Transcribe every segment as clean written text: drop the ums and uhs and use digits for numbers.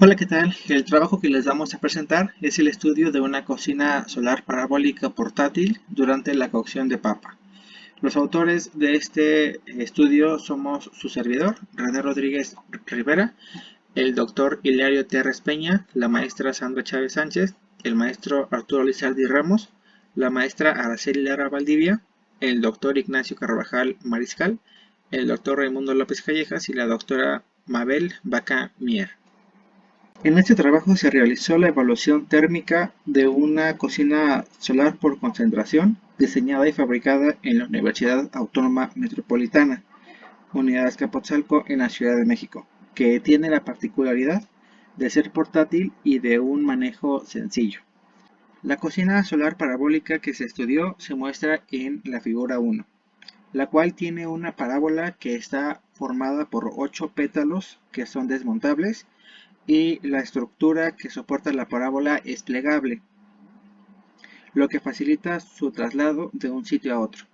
Hola, ¿qué tal? El trabajo que les vamos a presentar es el estudio de una cocina solar parabólica portátil durante la cocción de papa. Los autores de este estudio somos su servidor, René Rodríguez Rivera, el doctor Hilario Terres Peña, la maestra Sandra Chávez Sánchez, el maestro Arturo Lizardi Ramos, la maestra Araceli Lara Valdivia, el doctor Ignacio Carvajal Mariscal, el doctor Raimundo López Callejas y la doctora Mabel Baca Mier. En este trabajo se realizó la evaluación térmica de una cocina solar por concentración diseñada y fabricada en la Universidad Autónoma Metropolitana, Unidad Azcapotzalco, en la Ciudad de México, que tiene la particularidad de ser portátil y de un manejo sencillo. La cocina solar parabólica que se estudió se muestra en la figura 1, la cual tiene una parábola que está formada por 8 pétalos que son desmontables y la estructura que soporta la parábola es plegable, lo que facilita su traslado de un sitio a otro.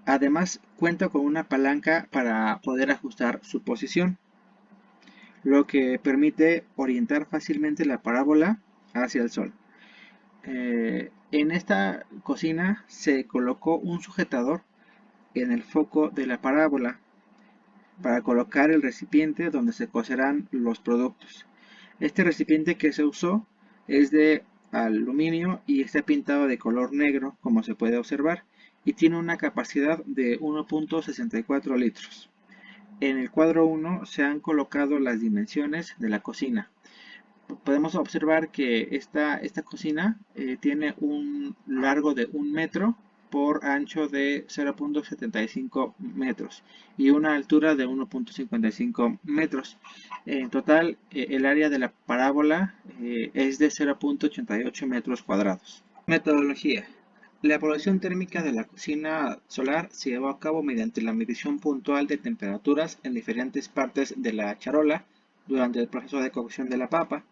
Además, cuenta con una palanca para poder ajustar su posición, lo que permite orientar fácilmente la parábola hacia el sol. En esta cocina se colocó un sujetador en el foco de la parábola para colocar el recipiente donde se cocerán los productos. Este recipiente que se usó es de aluminio y está pintado de color negro, como se puede observar, y tiene una capacidad de 1.64 litros. En el cuadro 1 se han colocado las dimensiones de la cocina. Podemos observar que esta cocina tiene un largo de 1 metro por ancho de 0.75 metros y una altura de 1.55 metros. En total, el área de la parábola es de 0.88 metros cuadrados. Metodología. La evaluación térmica de la cocina solar se llevó a cabo mediante la medición puntual de temperaturas en diferentes partes de la charola durante el proceso de cocción de la papa.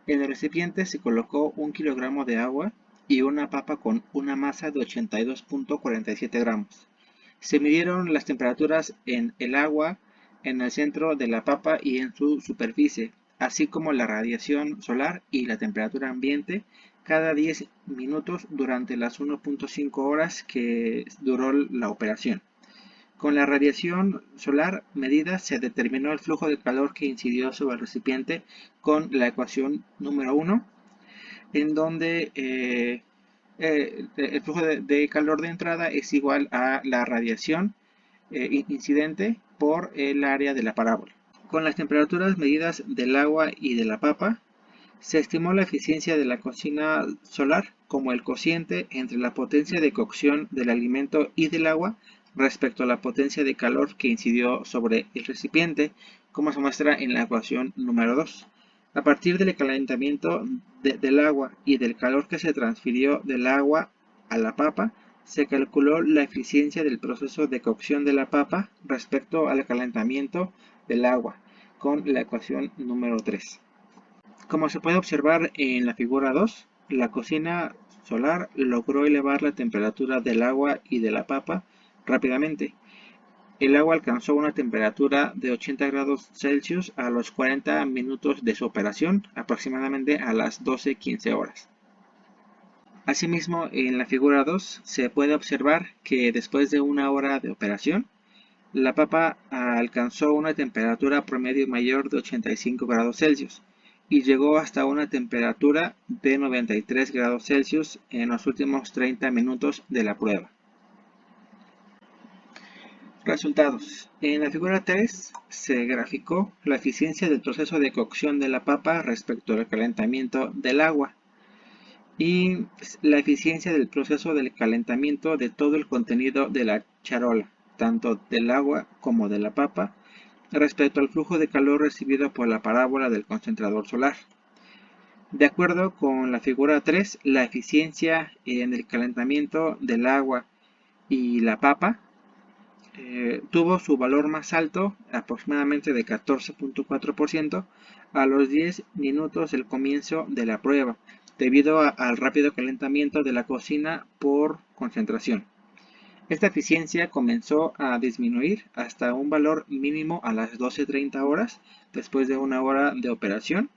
En el recipiente se colocó 1 kilogramo de agua y una papa con una masa de 82.47 gramos. Se midieron las temperaturas en el agua, en el centro de la papa y en su superficie, así como la radiación solar y la temperatura ambiente cada 10 minutos durante las 1.5 horas que duró la operación. Con la radiación solar medida se determinó el flujo de calor que incidió sobre el recipiente con la ecuación número 1, en donde el flujo de calor de entrada es igual a la radiación incidente por el área de la parábola. Con las temperaturas medidas del agua y de la papa, se estimó la eficiencia de la cocina solar como el cociente entre la potencia de cocción del alimento y del agua respecto a la potencia de calor que incidió sobre el recipiente, como se muestra en la ecuación número 2. A partir del calentamiento del agua y del calor que se transfirió del agua a la papa, se calculó la eficiencia del proceso de cocción de la papa respecto al calentamiento del agua, con la ecuación número 3. Como se puede observar en la figura 2, la cocina solar logró elevar la temperatura del agua y de la papa rápidamente. El agua alcanzó una temperatura de 80 grados Celsius a los 40 minutos de su operación, aproximadamente a las 12:15 horas. Asimismo, en la figura 2 se puede observar que después de una hora de operación, la papa alcanzó una temperatura promedio mayor de 85 grados Celsius y llegó hasta una temperatura de 93 grados Celsius en los últimos 30 minutos de la prueba. Resultados. En la figura 3 se graficó la eficiencia del proceso de cocción de la papa respecto al calentamiento del agua y la eficiencia del proceso del calentamiento de todo el contenido de la charola, tanto del agua como de la papa, respecto al flujo de calor recibido por la parábola del concentrador solar. De acuerdo con la figura 3, la eficiencia en el calentamiento del agua y la papa tuvo su valor más alto, aproximadamente de 14.4%, a los 10 minutos del comienzo de la prueba, debido al rápido calentamiento de la cocina por concentración. Esta eficiencia comenzó a disminuir hasta un valor mínimo a las 12:30 horas, después de una hora de operación,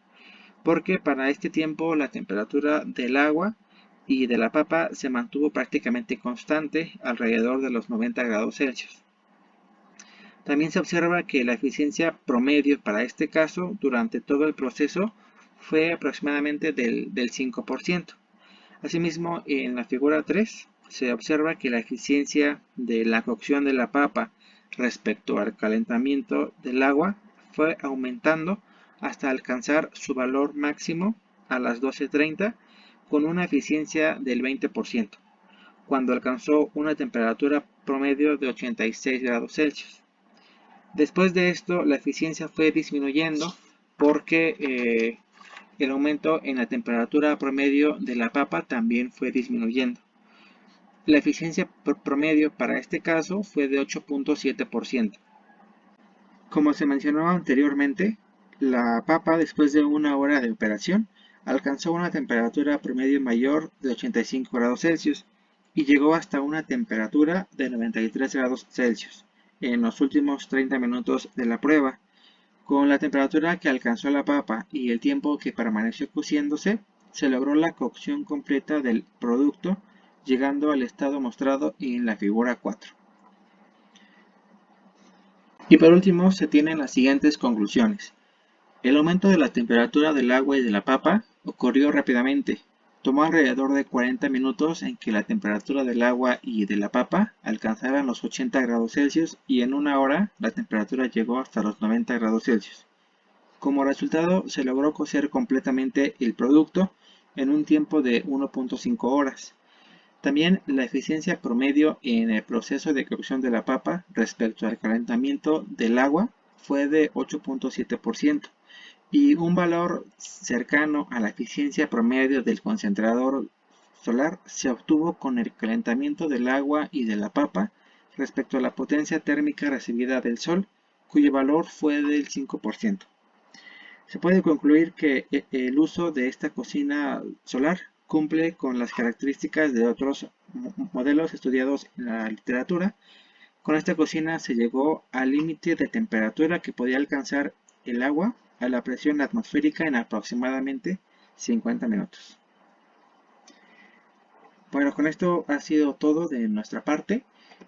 porque para este tiempo la temperatura del agua y de la papa se mantuvo prácticamente constante alrededor de los 90 grados Celsius. También se observa que la eficiencia promedio para este caso durante todo el proceso fue aproximadamente del 5%. Asimismo, en la figura 3 se observa que la eficiencia de la cocción de la papa respecto al calentamiento del agua fue aumentando hasta alcanzar su valor máximo a las 12:30 con una eficiencia del 20%, cuando alcanzó una temperatura promedio de 86 grados Celsius. Después de esto, la eficiencia fue disminuyendo porque el aumento en la temperatura promedio de la papa también fue disminuyendo. La eficiencia promedio para este caso fue de 8.7%. Como se mencionó anteriormente, la papa después de una hora de operación alcanzó una temperatura promedio mayor de 85 grados Celsius y llegó hasta una temperatura de 93 grados Celsius en los últimos 30 minutos de la prueba. Con la temperatura que alcanzó la papa y el tiempo que permaneció cociéndose, se logró la cocción completa del producto, llegando al estado mostrado en la figura 4. Y por último, se tienen las siguientes conclusiones. El aumento de la temperatura del agua y de la papa ocurrió rápidamente. Tomó alrededor de 40 minutos en que la temperatura del agua y de la papa alcanzaran los 80 grados Celsius y en una hora la temperatura llegó hasta los 90 grados Celsius. Como resultado, se logró cocer completamente el producto en un tiempo de 1.5 horas. También la eficiencia promedio en el proceso de cocción de la papa respecto al calentamiento del agua fue de 8.7% y un valor cercano a la eficiencia promedio del concentrador solar se obtuvo con el calentamiento del agua y de la papa respecto a la potencia térmica recibida del sol, cuyo valor fue del 5%. Se puede concluir que el uso de esta cocina solar cumple con las características de otros modelos estudiados en la literatura. Con esta cocina se llegó al límite de temperatura que podía alcanzar el agua a la presión atmosférica en aproximadamente 50 minutos. Bueno, con esto ha sido todo de nuestra parte.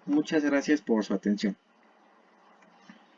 Muchas gracias por su atención.